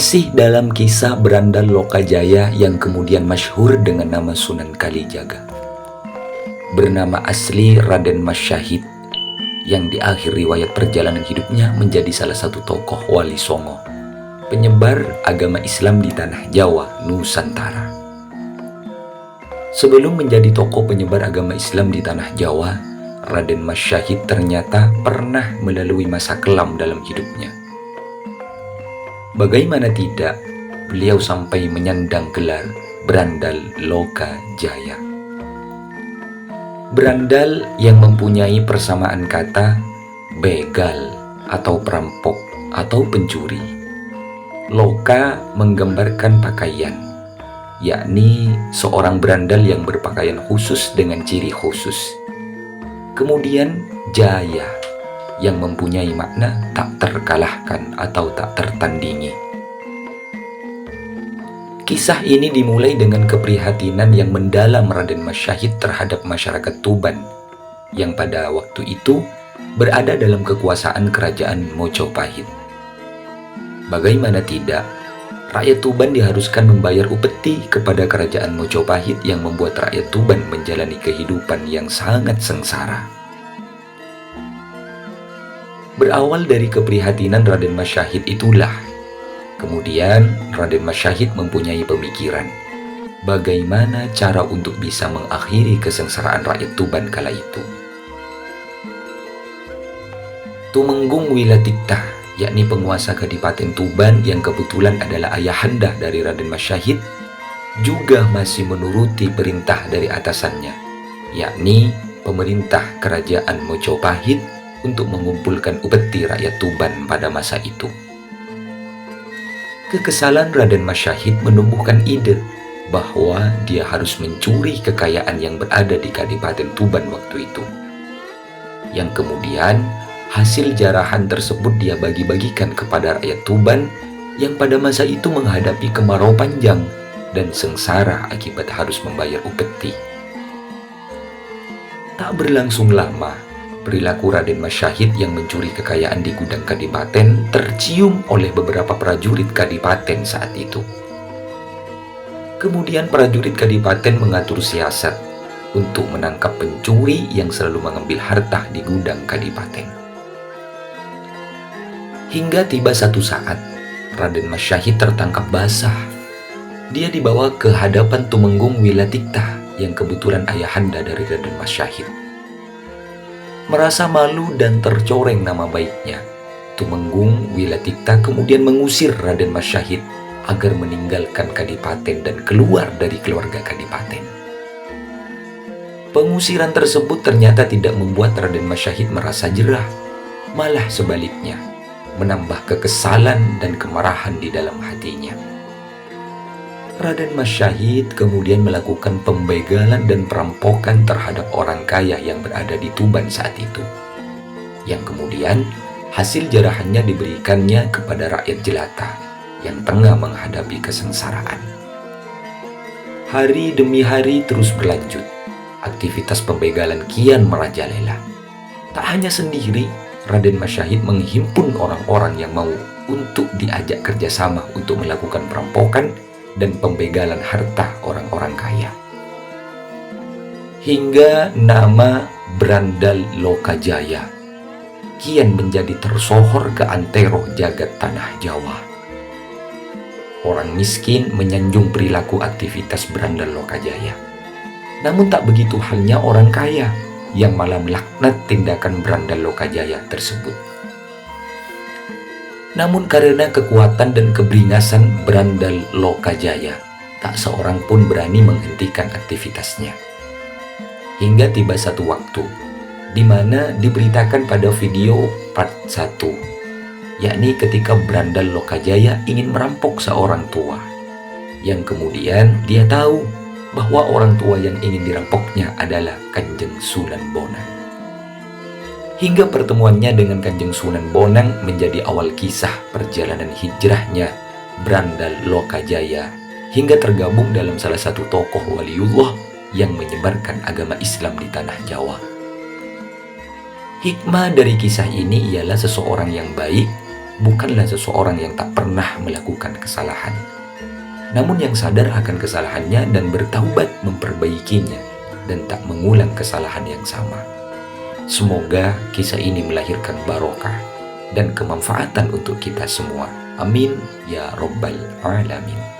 Masih dalam kisah berandal Lokajaya yang kemudian masyhur dengan nama Sunan Kalijaga. Bernama asli Raden Mas Syahid, yang di akhir riwayat perjalanan hidupnya menjadi salah satu tokoh Wali Songo, penyebar agama Islam di tanah Jawa, Nusantara. Sebelum menjadi tokoh penyebar agama Islam di tanah Jawa, Raden Mas Syahid ternyata pernah melalui masa kelam dalam hidupnya. Bagaimana tidak, beliau sampai menyandang gelar Berandal Lokajaya. Berandal yang mempunyai persamaan kata begal atau perampok atau pencuri. Loka menggambarkan pakaian, yakni seorang berandal yang berpakaian khusus dengan ciri khusus. Kemudian jaya, yang mempunyai makna tak terkalahkan atau tak tertandingi. Kisah ini dimulai dengan keprihatinan yang mendalam Raden Mas Syahid terhadap masyarakat Tuban yang pada waktu itu berada dalam kekuasaan kerajaan Mojopahit. Bagaimana tidak, rakyat Tuban diharuskan membayar upeti kepada kerajaan Mojopahit yang membuat rakyat Tuban menjalani kehidupan yang sangat sengsara. Berawal dari keprihatinan Raden Mas Syahid itulah, kemudian Raden Mas Syahid mempunyai pemikiran bagaimana cara untuk bisa mengakhiri kesengsaraan rakyat Tuban kala itu. Tumenggung Wilatikta, yakni penguasa Kadipaten Tuban yang kebetulan adalah ayahanda dari Raden Mas Syahid, juga masih menuruti perintah dari atasannya, yakni pemerintah kerajaan Mojopahit, untuk mengumpulkan upeti rakyat Tuban pada masa itu. Kekesalan Raden Mas Syahid menumbuhkan ide bahwa dia harus mencuri kekayaan yang berada di Kadipaten Tuban waktu itu, yang kemudian hasil jarahan tersebut dia bagi-bagikan kepada rakyat Tuban yang pada masa itu menghadapi kemarau panjang dan sengsara akibat harus membayar upeti. Tak berlangsung lama, perilaku Raden Mas Syahid yang mencuri kekayaan di gudang Kadipaten tercium oleh beberapa prajurit Kadipaten saat itu. Kemudian prajurit Kadipaten mengatur siasat untuk menangkap pencuri yang selalu mengambil harta di gudang Kadipaten. Hingga tiba satu saat, Raden Mas Syahid tertangkap basah. Dia dibawa ke hadapan Tumenggung Wilatikta yang kebetulan ayahanda dari Raden Mas Syahid. Merasa malu dan tercoreng nama baiknya, Tumenggung Wilatikta kemudian mengusir Raden Mas Syahid agar meninggalkan Kadipaten dan keluar dari keluarga Kadipaten. Pengusiran tersebut ternyata tidak membuat Raden Mas Syahid merasa jerah, malah sebaliknya, menambah kekesalan dan kemarahan di dalam hatinya. Raden Mas Syahid kemudian melakukan pembegalan dan perampokan terhadap orang kaya yang berada di Tuban saat itu, yang kemudian hasil jarahannya diberikannya kepada rakyat jelata yang tengah menghadapi kesengsaraan. Hari demi hari terus berlanjut, aktivitas pembegalan kian merajalela. Tak hanya sendiri, Raden Mas Syahid menghimpun orang-orang yang mau untuk diajak kerjasama untuk melakukan perampokan dan pembegalan harta orang-orang kaya. Hingga nama Berandal Lokajaya kian menjadi tersohor ke antero jagat tanah Jawa. Orang miskin menyanjung perilaku aktivitas Berandal Lokajaya. Namun tak begitu halnya orang kaya yang malah melaknat tindakan Berandal Lokajaya tersebut. Namun karena kekuatan dan keberingasan Berandal Lokajaya, tak seorang pun berani menghentikan aktivitasnya. Hingga tiba satu waktu, di mana diberitakan pada video part 1, yakni ketika Berandal Lokajaya ingin merampok seorang tua, yang kemudian dia tahu bahwa orang tua yang ingin dirampoknya adalah Kanjeng Sunan Bonang. Hingga pertemuannya dengan Kanjeng Sunan Bonang menjadi awal kisah perjalanan hijrahnya Berandal Lokajaya hingga tergabung dalam salah satu tokoh waliullah yang menyebarkan agama Islam di tanah Jawa. Hikmah dari kisah ini ialah seseorang yang baik bukanlah seseorang yang tak pernah melakukan kesalahan, namun yang sadar akan kesalahannya dan bertaubat memperbaikinya dan tak mengulang kesalahan yang sama. Semoga kisah ini melahirkan barokah dan kemanfaatan untuk kita semua. Amin ya Rabbal Alamin.